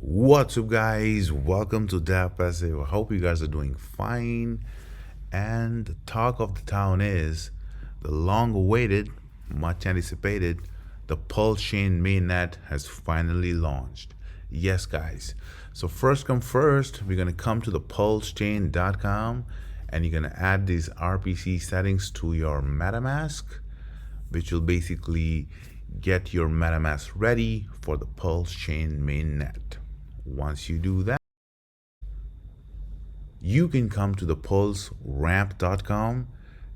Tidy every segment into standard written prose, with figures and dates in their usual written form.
What's up, guys? Welcome to Dap Passive. I hope you guys are doing fine. And the talk of the town is the long awaited, much anticipated, the Pulse Chain mainnet has finally launched. Yes, guys. So, first come first, we're going to come to the pulsechain.com and you're going to add these RPC settings to your MetaMask, which will basically get your MetaMask ready for the Pulse Chain mainnet. Once you do that, you can come to the pulseramp.com.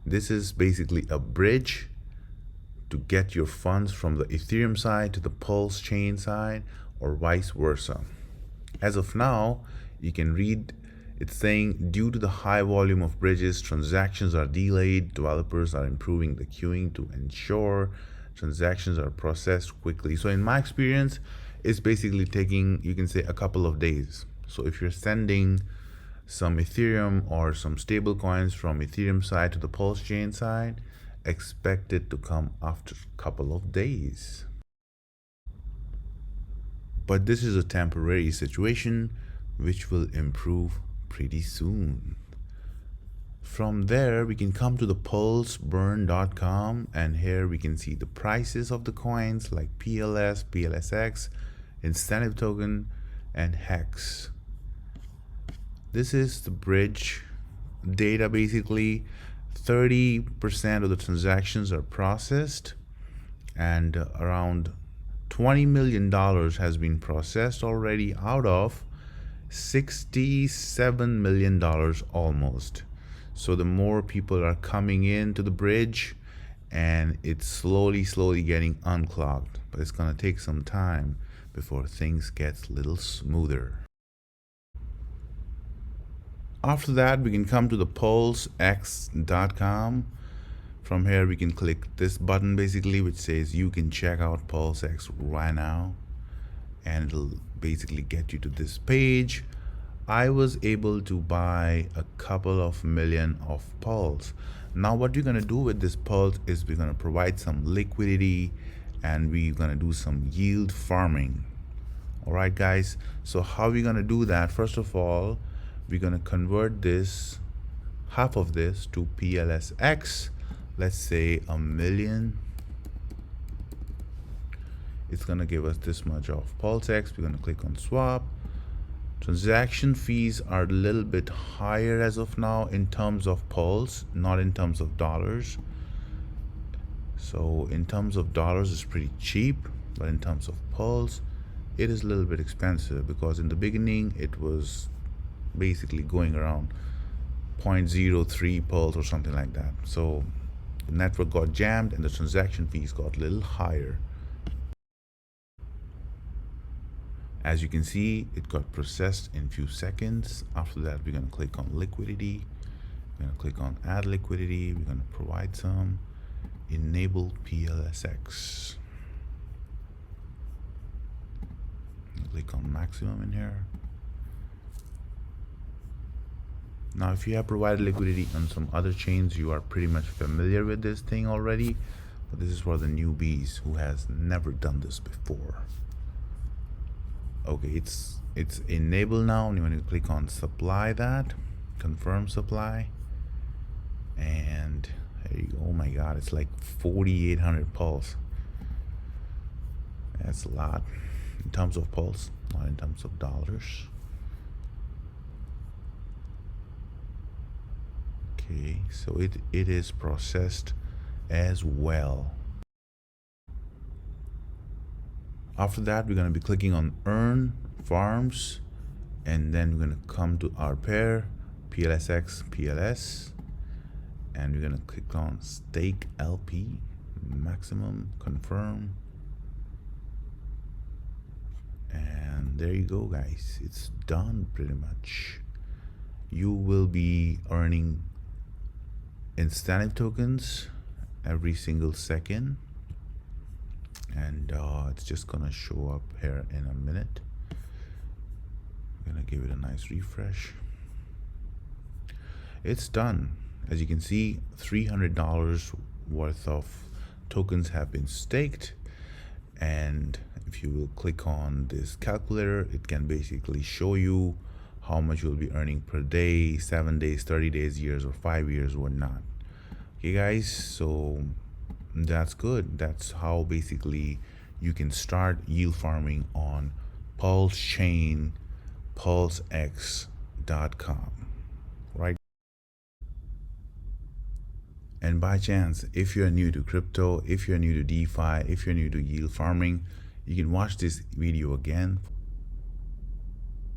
This is basically a bridge to get your funds from the Ethereum side to the Pulse chain side or vice versa. As of now, you can read it's saying due to the high volume of bridges, transactions are delayed. Developers are improving the queuing to ensure transactions are processed quickly. So in my experience, it's basically taking, you can say, a couple of days. So if you're sending some Ethereum or some stable coins from Ethereum side to the Pulse chain side, expect it to come after a couple of days. But this is a temporary situation which will improve pretty soon. From there, we can come to the pulseburn.com, and here we can see the prices of the coins like PLS, PLSX, incentive token, and Hex. This is the bridge data. Basically 30% of the transactions are processed, and around $20 million has been processed already out of $67 million almost. So the more people are coming into the bridge, and it's slowly getting unclogged, but it's gonna take some time before things get a little smoother. After that, we can come to the pulsex.com. From here, we can click this button basically, which says you can check out PulseX right now, and it'll basically get you to this page. I was able to buy a couple of million of Pulse. Now what we're going to do with this Pulse is we're going to provide some liquidity and we're going to do some yield farming. All right, guys. So how are we going to do that? First of all, we're going to convert this, half of this, to PLSX. Let's say 1 million. It's going to give us this much of PulseX. We're going to click on swap. Transaction fees are a little bit higher as of now in terms of Pulse, not in terms of dollars. So in terms of dollars, it's pretty cheap, but in terms of Pulse, it is a little bit expensive because in the beginning it was basically going around 0.03 Pulse or something like that. So the network got jammed and the transaction fees got a little higher. As you can see, it got processed in a few seconds. After that, we're going to click on liquidity. We're going to click on add liquidity. We're going to provide some, enable PLSX. Click on maximum in here. Now, if you have provided liquidity on some other chains, you are pretty much familiar with this thing already. But this is for the newbies who has never done this before. Okay, it's enabled now, and you want to click on supply that, confirm supply, and there you go. Oh my god, it's like 4,800 Pulse. That's a lot in terms of Pulse, not in terms of dollars. Okay, so it is processed as well. After that, we're going to be clicking on earn farms, and then we're going to come to our pair PLSX PLS, and we're going to click on stake LP maximum, confirm, and there you go, guys. It's done pretty much. You will be earning incentive tokens every single second, and it's just gonna show up here in a minute. I'm gonna give it a nice refresh. It's done. As you can see, $300 worth of tokens have been staked, And if you will click on this calculator, it can basically show you how much you'll be earning per day, 7 days, 30 days, years, or 5 years, or not. Okay guys, so that's good. That's how basically you can start yield farming on Pulse Chain, pulsex.com, right? And by chance, if you're new to crypto, if you're new to DeFi, if you're new to yield farming, you can watch this video again.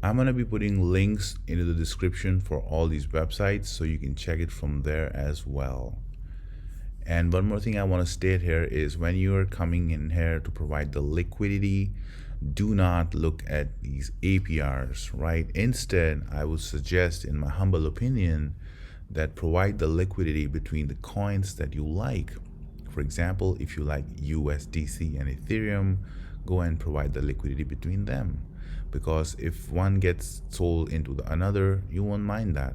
I'm going to be putting links into the description for all these websites so you can check it from there as well. And one more thing I want to state here is when you are coming in here to provide the liquidity, do not look at these APRs, right? Instead, I would suggest, in my humble opinion, that provide the liquidity between the coins that you like. For example, if you like USDC and Ethereum, go and provide the liquidity between them. Because if one gets sold into the another, you won't mind that.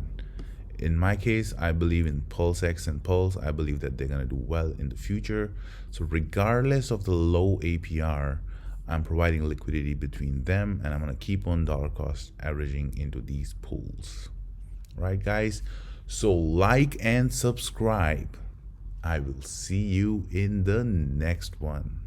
In my case, I believe in PulseX and Pulse. I believe that they're going to do well in the future. So regardless of the low APR, I'm providing liquidity between them, and I'm going to keep on dollar cost averaging into these pools. Right, guys? So like and subscribe. I will see you in the next one.